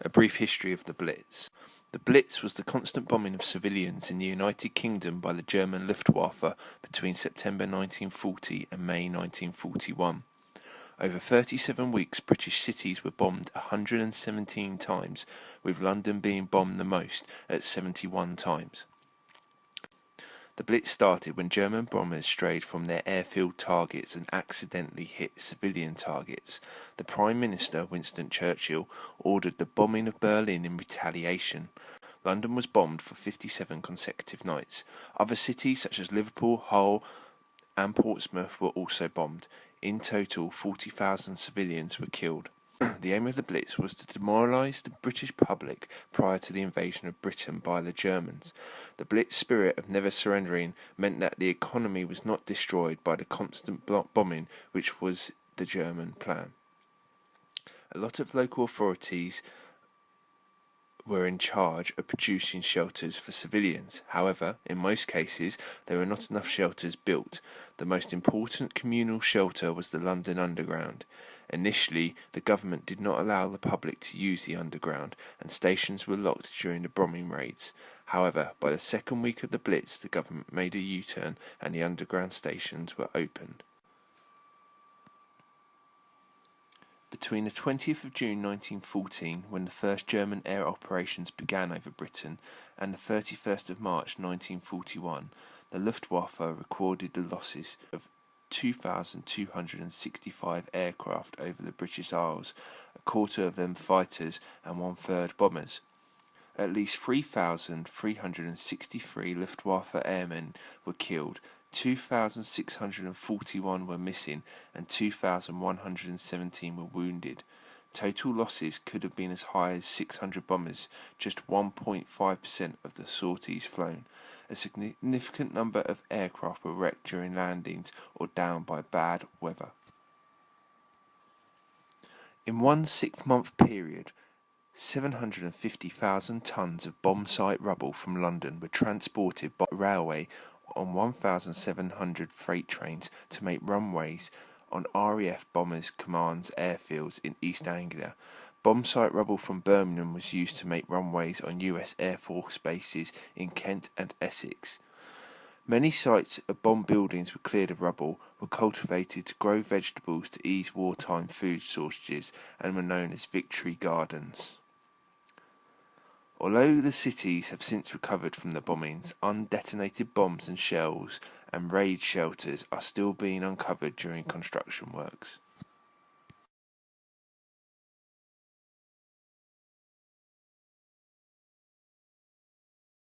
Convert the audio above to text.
A brief history of the Blitz. The Blitz was the constant bombing of civilians in the United Kingdom by the German Luftwaffe between September 1940 and May 1941. Over 37 weeks, British cities were bombed 117 times, with London being bombed the most at 71 times. The Blitz started when German bombers strayed from their airfield targets and accidentally hit civilian targets. The Prime Minister, Winston Churchill, ordered the bombing of Berlin in retaliation. London was bombed for 57 consecutive nights. Other cities such as Liverpool, Hull, and Portsmouth were also bombed. In total, 40,000 civilians were killed. The aim of the Blitz was to demoralize the British public prior to the invasion of Britain by the Germans. The Blitz spirit of never surrendering meant that the economy was not destroyed by the constant bombing, which was the German plan. A lot of local authorities were in charge of producing shelters for civilians. However, in most cases, there were not enough shelters built. The most important communal shelter was the London Underground. Initially, the government did not allow the public to use the Underground, and stations were locked during the bombing raids. However, by the second week of the Blitz, the government made a U-turn and the Underground stations were opened. Between the 20th of June 1914, when the first German air operations began over Britain, and the 31st of March 1941, the Luftwaffe recorded the losses of 2,265 aircraft over the British Isles, a quarter of them fighters and one-third bombers. At least 3,363 Luftwaffe airmen were killed, 2,641 were missing, and 2,117 were wounded. Total losses could have been as high as 600 bombers, just 1.5% of the sorties flown. A significant number of aircraft were wrecked during landings or down by bad weather. In one 6-month period, 750,000 tons of bomb site rubble from London were transported by railway on 1,700 freight trains to make runways on RAF Bombers Command's airfields in East Anglia. Bomb site rubble from Birmingham was used to make runways on US Air Force bases in Kent and Essex. Many sites of bomb buildings were cleared of rubble, were cultivated to grow vegetables to ease wartime food shortages, and were known as Victory Gardens. Although the cities have since recovered from the bombings, undetonated bombs and shells and raid shelters are still being uncovered during construction works.